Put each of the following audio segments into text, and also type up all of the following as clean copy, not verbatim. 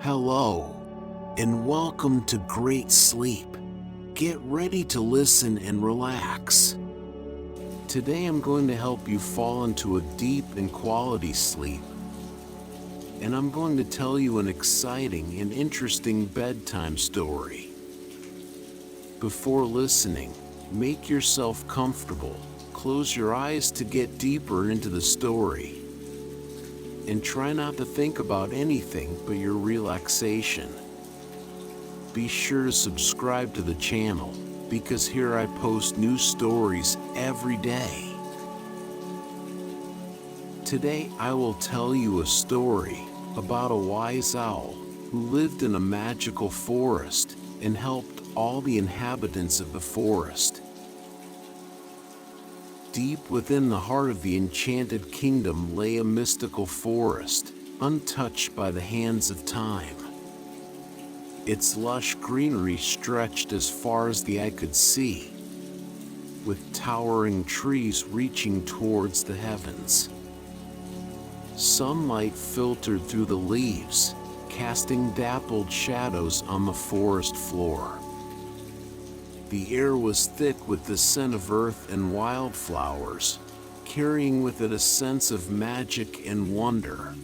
Hello, and welcome to Great Sleep. Get ready to listen and relax. Today I'm going to help you fall into a deep and quality sleep. And I'm going to tell you an exciting and interesting bedtime story. Before listening, make yourself comfortable, close your eyes to get deeper into the story, and try not to think about anything but your relaxation. Be sure to subscribe to the channel, because here I post new stories every day. Today I will tell you a story about a wise owl who lived in a magical forest and helped all the inhabitants of the forest. Deep within the heart of the enchanted kingdom lay a mystical forest, untouched by the hands of time. Its lush greenery stretched as far as the eye could see, with towering trees reaching towards the heavens. Sunlight filtered through the leaves, casting dappled shadows on the forest floor. The air was thick with the scent of earth and wildflowers, carrying with it a sense of magic and wonder.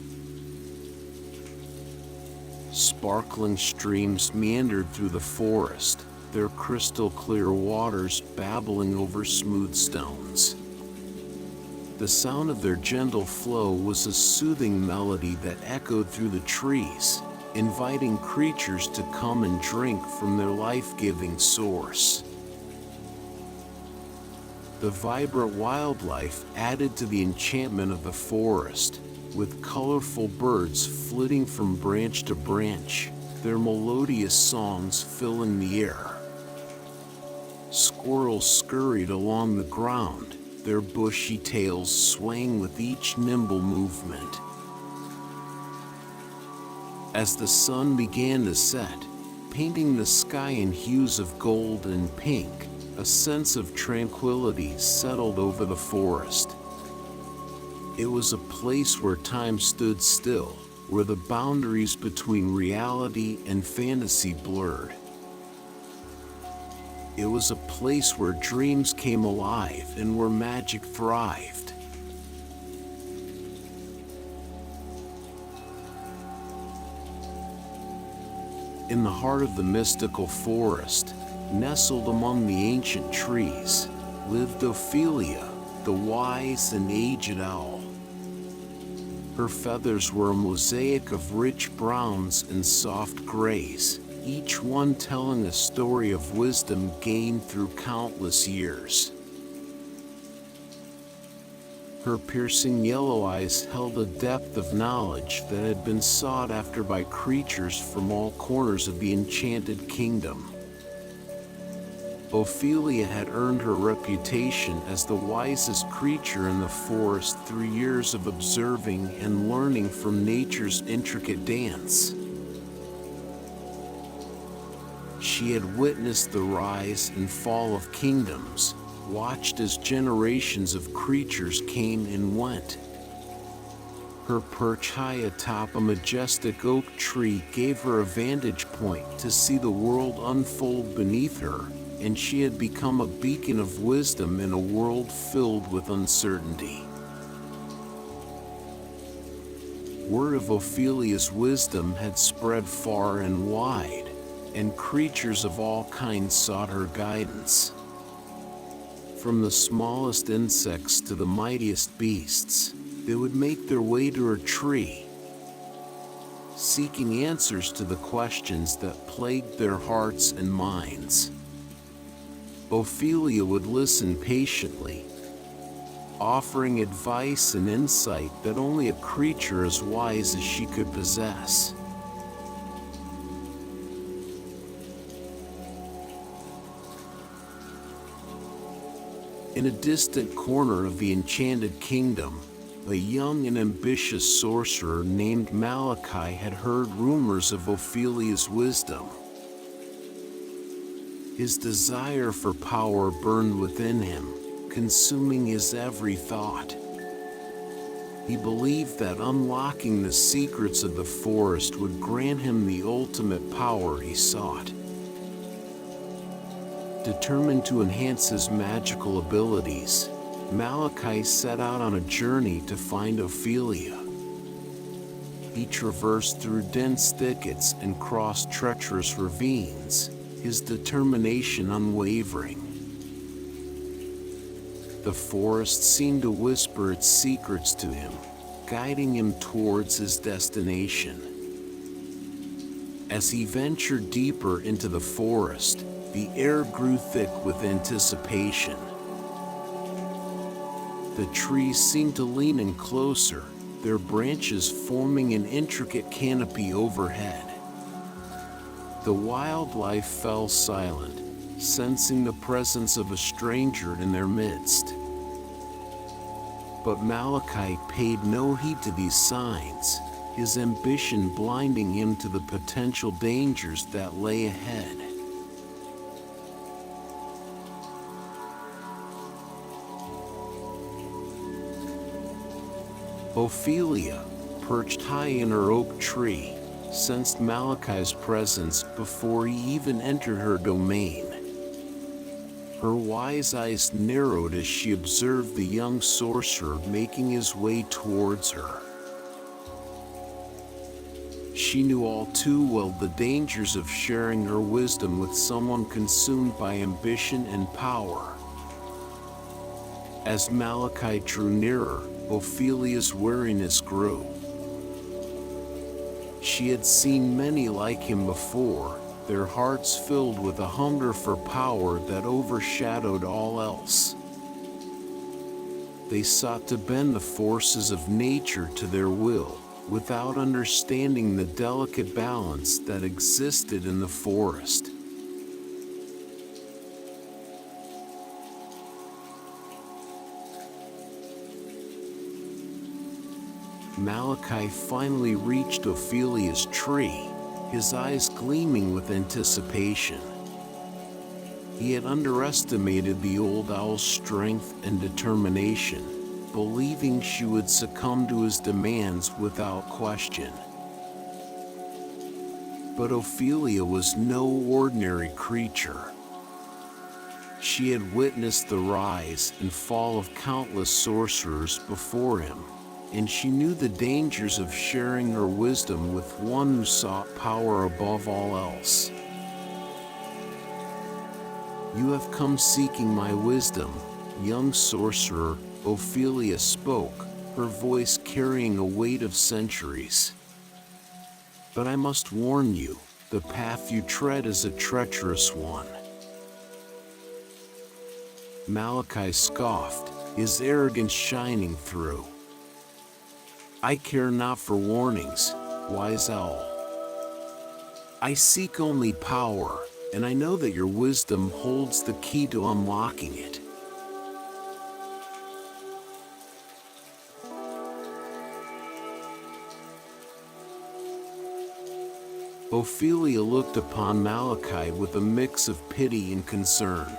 Sparkling streams meandered through the forest, their crystal-clear waters babbling over smooth stones. The sound of their gentle flow was a soothing melody that echoed through the trees, inviting creatures to come and drink from their life-giving source. The vibrant wildlife added to the enchantment of the forest, with colorful birds flitting from branch to branch, their melodious songs filling the air. Squirrels scurried along the ground, their bushy tails swaying with each nimble movement. As the sun began to set, painting the sky in hues of gold and pink, a sense of tranquility settled over the forest. It was a place where time stood still, where the boundaries between reality and fantasy blurred. It was a place where dreams came alive and where magic thrived. In the heart of the mystical forest, nestled among the ancient trees, lived Ophelia, the wise and aged owl. Her feathers were a mosaic of rich browns and soft grays, each one telling a story of wisdom gained through countless years. Her piercing yellow eyes held a depth of knowledge that had been sought after by creatures from all corners of the enchanted kingdom. Ophelia had earned her reputation as the wisest creature in the forest through years of observing and learning from nature's intricate dance. She had witnessed the rise and fall of kingdoms, watched as generations of creatures came and went. Her perch high atop a majestic oak tree gave her a vantage point to see the world unfold beneath her, and she had become a beacon of wisdom in a world filled with uncertainty. Word of Ophelia's wisdom had spread far and wide, and creatures of all kinds sought her guidance. From the smallest insects to the mightiest beasts, they would make their way to her tree, seeking answers to the questions that plagued their hearts and minds. Ophelia would listen patiently, offering advice and insight that only a creature as wise as she could possess. In a distant corner of the enchanted kingdom, a young and ambitious sorcerer named Malachi had heard rumors of Ophelia's wisdom. His desire for power burned within him, consuming his every thought. He believed that unlocking the secrets of the forest would grant him the ultimate power he sought. Determined to enhance his magical abilities, Malachi set out on a journey to find Ophelia. He traversed through dense thickets and crossed treacherous ravines, his determination unwavering. The forest seemed to whisper its secrets to him, guiding him towards his destination. As he ventured deeper into the forest, the air grew thick with anticipation. The trees seemed to lean in closer, their branches forming an intricate canopy overhead. The wildlife fell silent, sensing the presence of a stranger in their midst. But Malachi paid no heed to these signs, his ambition blinding him to the potential dangers that lay ahead. Ophelia, perched high in her oak tree, sensed Malachi's presence before he even entered her domain. Her wise eyes narrowed as she observed the young sorcerer making his way towards her. She knew all too well the dangers of sharing her wisdom with someone consumed by ambition and power. As Malachi drew nearer, Ophelia's wariness grew. She had seen many like him before, their hearts filled with a hunger for power that overshadowed all else. They sought to bend the forces of nature to their will, without understanding the delicate balance that existed in the forest. Malachi finally reached Ophelia's tree, his eyes gleaming with anticipation. He had underestimated the old owl's strength and determination, believing she would succumb to his demands without question. But Ophelia was no ordinary creature. She had witnessed the rise and fall of countless sorcerers before him, and she knew the dangers of sharing her wisdom with one who sought power above all else. "You have come seeking my wisdom, young sorcerer," Ophelia spoke, her voice carrying a weight of centuries. "But I must warn you, the path you tread is a treacherous one." Malachi scoffed, his arrogance shining through. "I care not for warnings, wise owl. I seek only power, and I know that your wisdom holds the key to unlocking it." Ophelia looked upon Malachi with a mix of pity and concern.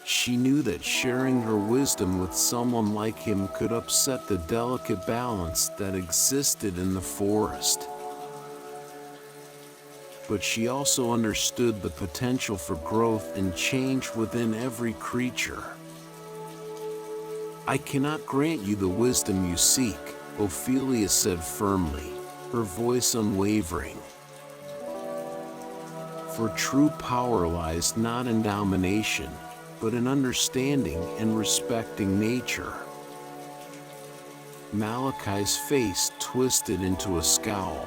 She knew that sharing her wisdom with someone like him could upset the delicate balance that existed in the forest. But she also understood the potential for growth and change within every creature. "I cannot grant you the wisdom you seek," Ophelia said firmly, her voice unwavering. "For true power lies not in domination, but in understanding and respecting nature." Malachi's face twisted into a scowl.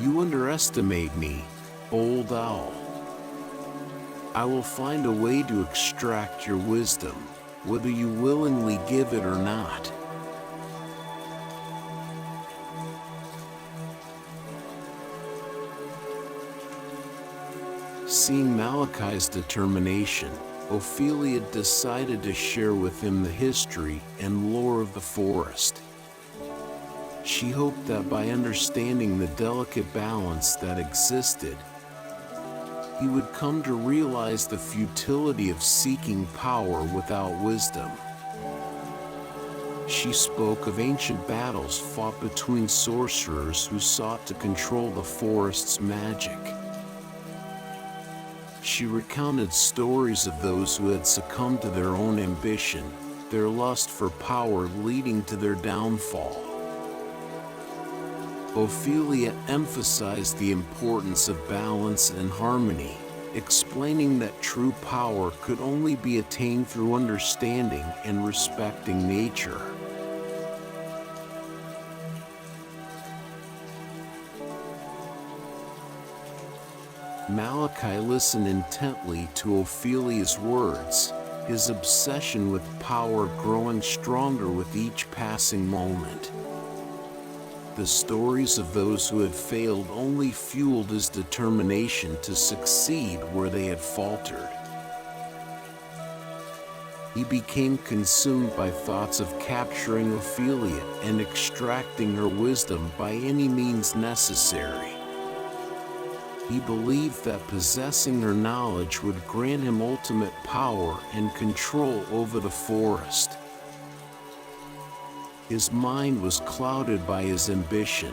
"You underestimate me, old owl. I will find a way to extract your wisdom, whether you willingly give it or not." Seeing Malachi's determination, Ophelia decided to share with him the history and lore of the forest. She hoped that by understanding the delicate balance that existed, he would come to realize the futility of seeking power without wisdom. She spoke of ancient battles fought between sorcerers who sought to control the forest's magic. She recounted stories of those who had succumbed to their own ambition, their lust for power leading to their downfall. Ophelia emphasized the importance of balance and harmony, explaining that true power could only be attained through understanding and respecting nature. Malachi listened intently to Ophelia's words, his obsession with power growing stronger with each passing moment. The stories of those who had failed only fueled his determination to succeed where they had faltered. He became consumed by thoughts of capturing Ophelia and extracting her wisdom by any means necessary. He believed that possessing her knowledge would grant him ultimate power and control over the forest. His mind was clouded by his ambition,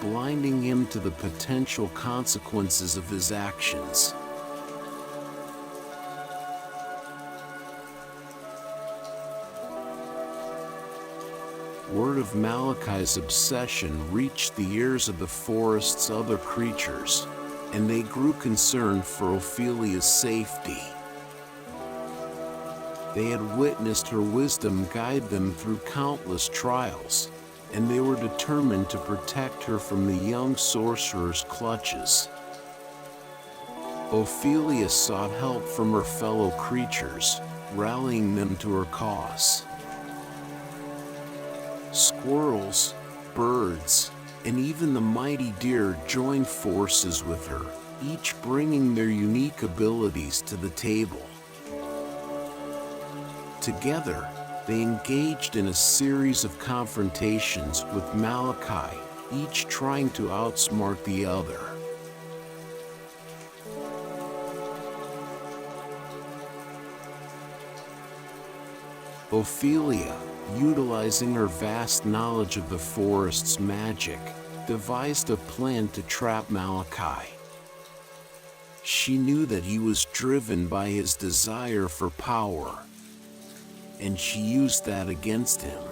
blinding him to the potential consequences of his actions. Word of Malachi's obsession reached the ears of the forest's other creatures, and they grew concerned for Ophelia's safety. They had witnessed her wisdom guide them through countless trials, and they were determined to protect her from the young sorcerer's clutches. Ophelia sought help from her fellow creatures, rallying them to her cause. Squirrels, birds, and even the mighty deer joined forces with her, each bringing their unique abilities to the table. Together, they engaged in a series of confrontations with Malachi, each trying to outsmart the other. Ophelia, utilizing her vast knowledge of the forest's magic, devised a plan to trap Malachi. She knew that he was driven by his desire for power, and she used that against him.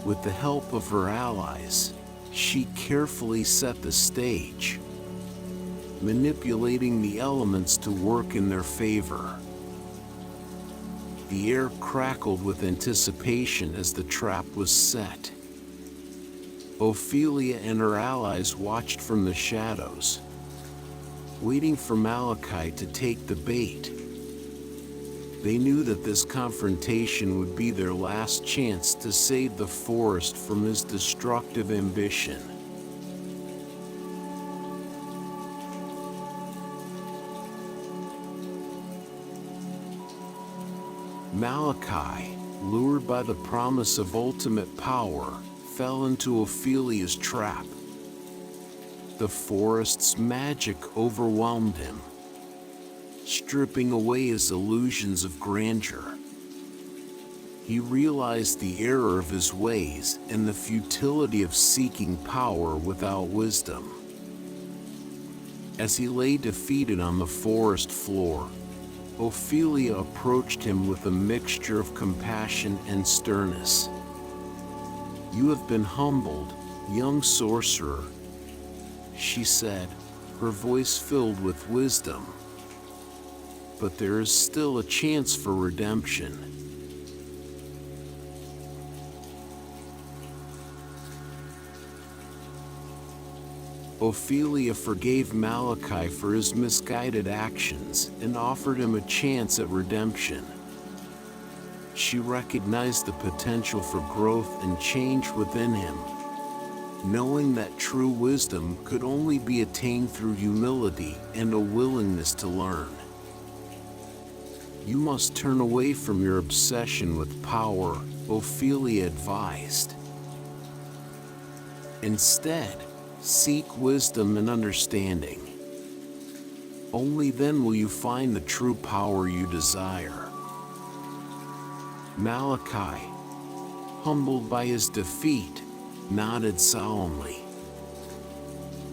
With the help of her allies, she carefully set the stage, manipulating the elements to work in their favor. The air crackled with anticipation as the trap was set. Ophelia and her allies watched from the shadows, waiting for Malachi to take the bait. They knew that this confrontation would be their last chance to save the forest from his destructive ambition. Malachi, lured by the promise of ultimate power, fell into Ophelia's trap. The forest's magic overwhelmed him, stripping away his illusions of grandeur. He realized the error of his ways and the futility of seeking power without wisdom. As he lay defeated on the forest floor, Ophelia approached him with a mixture of compassion and sternness. "You have been humbled, young sorcerer," she said, her voice filled with wisdom. "But there is still a chance for redemption." Ophelia forgave Malachi for his misguided actions and offered him a chance at redemption. She recognized the potential for growth and change within him, knowing that true wisdom could only be attained through humility and a willingness to learn. "You must turn away from your obsession with power," Ophelia advised. "Instead, seek wisdom and understanding. Only then will you find the true power you desire." Malachi, humbled by his defeat, nodded solemnly.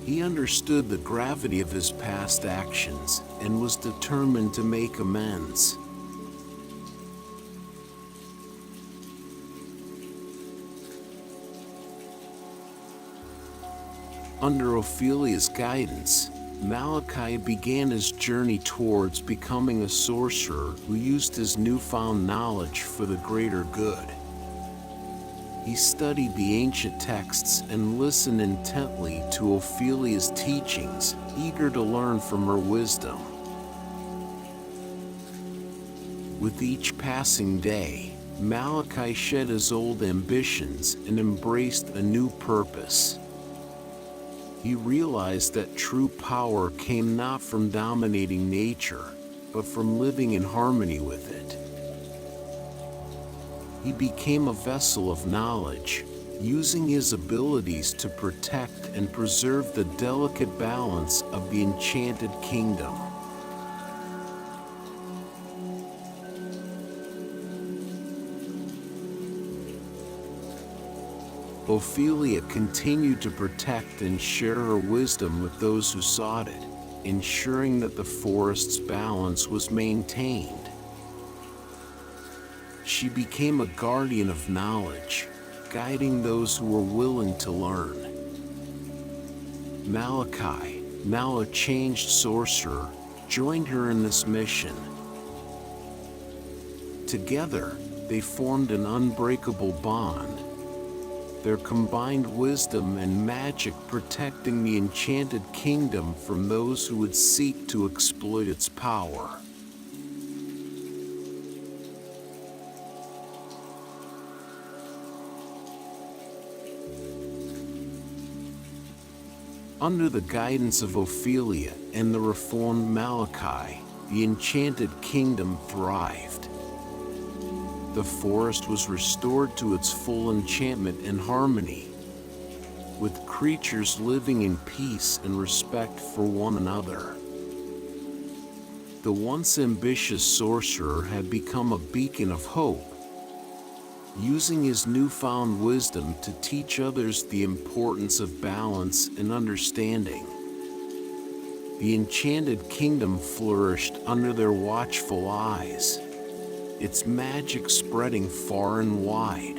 He understood the gravity of his past actions and was determined to make amends. Under Ophelia's guidance, Malachi began his journey towards becoming a sorcerer who used his newfound knowledge for the greater good. He studied the ancient texts and listened intently to Ophelia's teachings, eager to learn from her wisdom. With each passing day, Malachi shed his old ambitions and embraced a new purpose. He realized that true power came not from dominating nature, but from living in harmony with it. He became a vessel of knowledge, using his abilities to protect and preserve the delicate balance of the enchanted kingdom. Ophelia continued to protect and share her wisdom with those who sought it, ensuring that the forest's balance was maintained. She became a guardian of knowledge, guiding those who were willing to learn. Malachi, now a changed sorcerer, joined her in this mission. Together, they formed an unbreakable bond, their combined wisdom and magic protecting the enchanted kingdom from those who would seek to exploit its power. Under the guidance of Ophelia and the reformed Malachi, the enchanted kingdom thrived. The forest was restored to its full enchantment and harmony, with creatures living in peace and respect for one another. The once ambitious sorcerer had become a beacon of hope, using his newfound wisdom to teach others the importance of balance and understanding. The enchanted kingdom flourished under their watchful eyes, its magic spreading far and wide.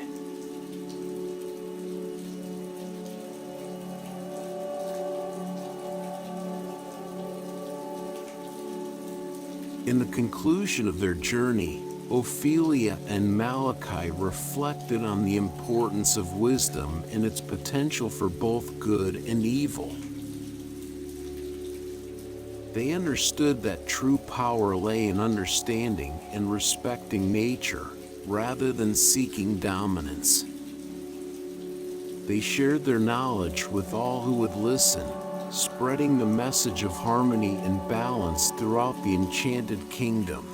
In the conclusion of their journey, Ophelia and Malachi reflected on the importance of wisdom and its potential for both good and evil. They understood that true power lay in understanding and respecting nature, rather than seeking dominance. They shared their knowledge with all who would listen, spreading the message of harmony and balance throughout the enchanted kingdom.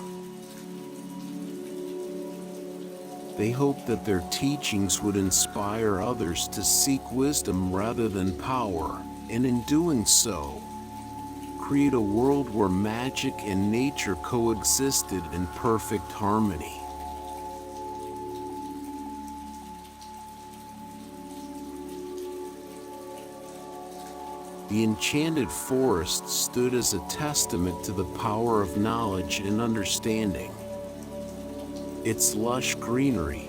They hoped that their teachings would inspire others to seek wisdom rather than power, and in doing so, create a world where magic and nature coexisted in perfect harmony. The enchanted forest stood as a testament to the power of knowledge and understanding. Its lush greenery,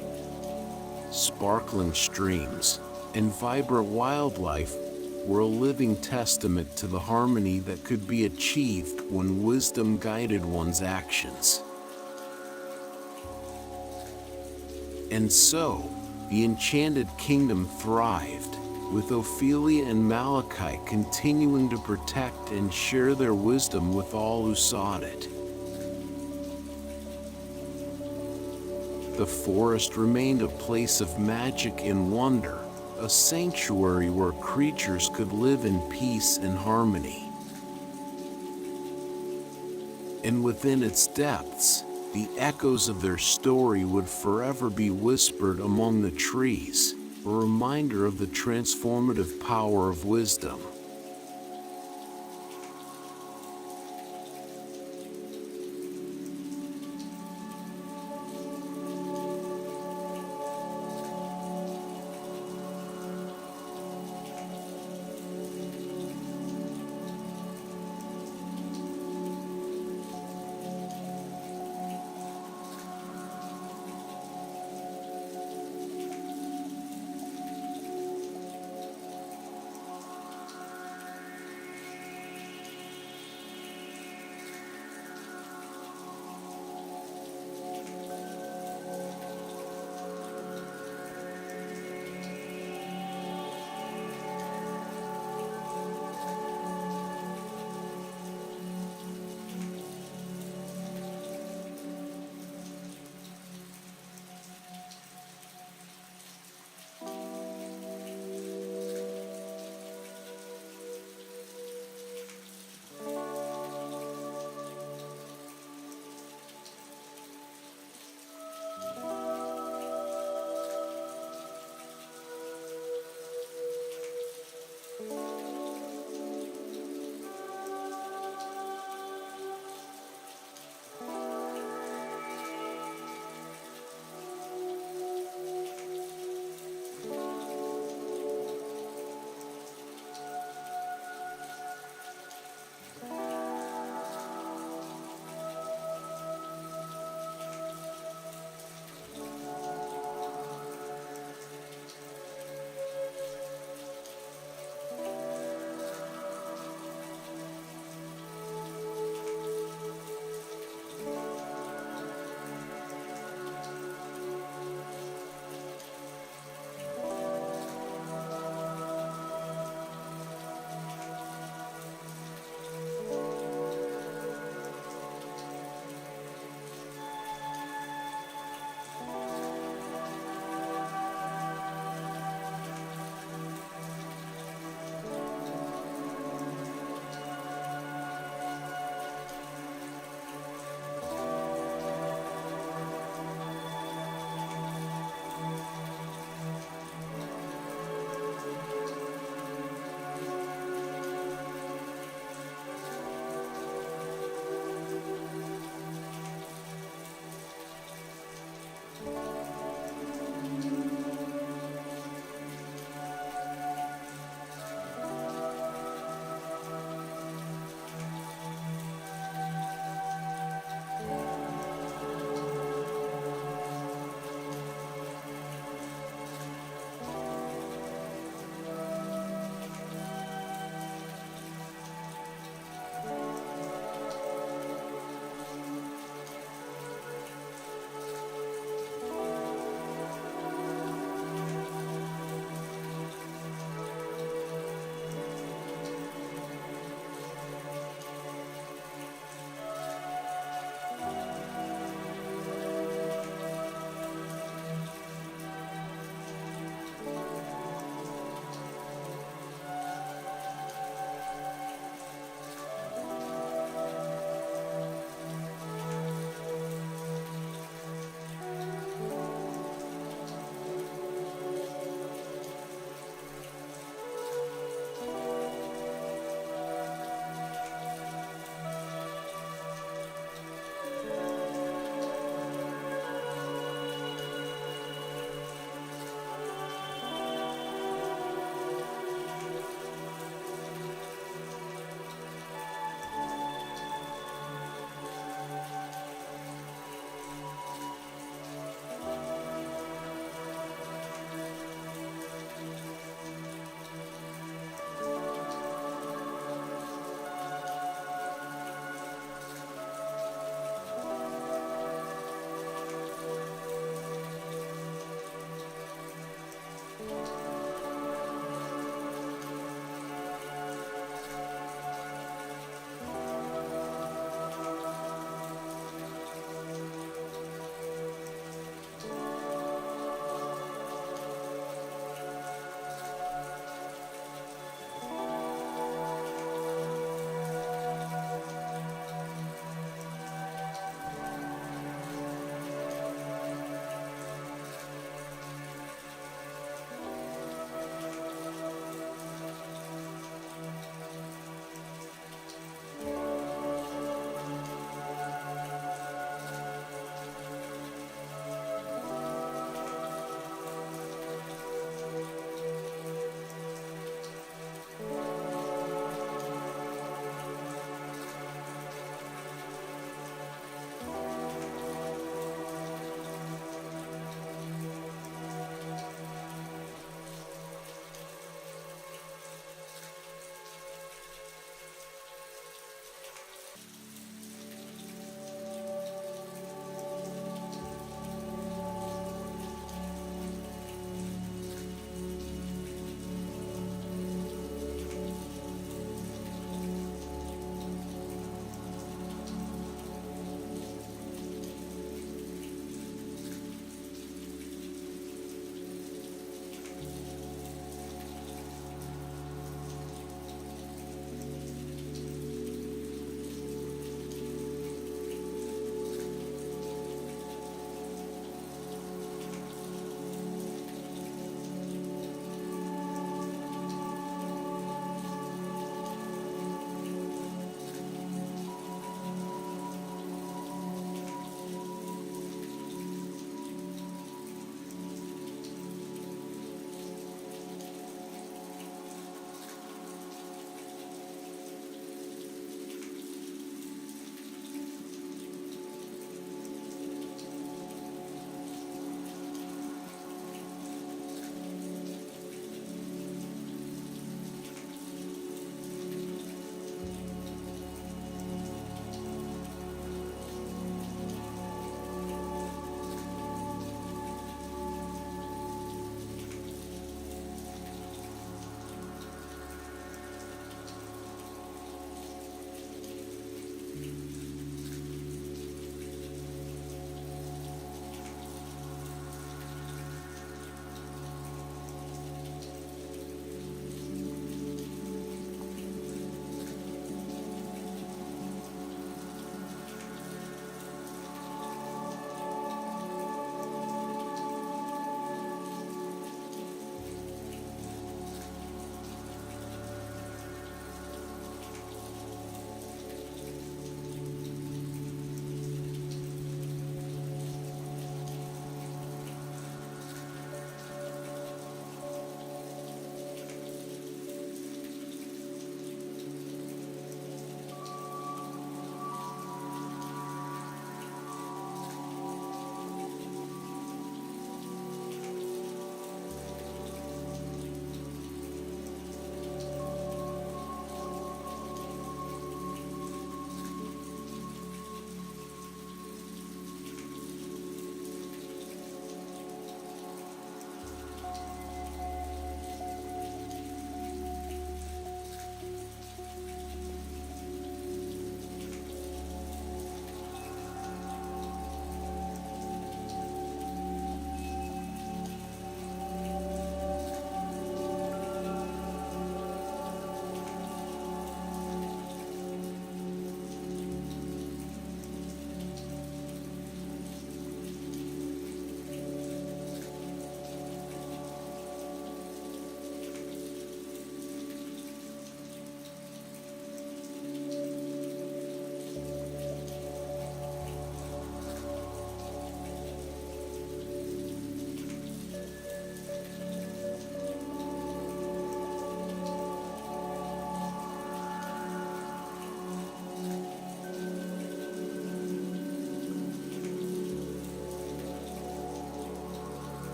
sparkling streams, and vibrant wildlife were a living testament to the harmony that could be achieved when wisdom guided one's actions. And so, the enchanted kingdom thrived, with Ophelia and Malachi continuing to protect and share their wisdom with all who sought it. The forest remained a place of magic and wonder, a sanctuary where creatures could live in peace and harmony. And within its depths, the echoes of their story would forever be whispered among the trees, a reminder of the transformative power of wisdom.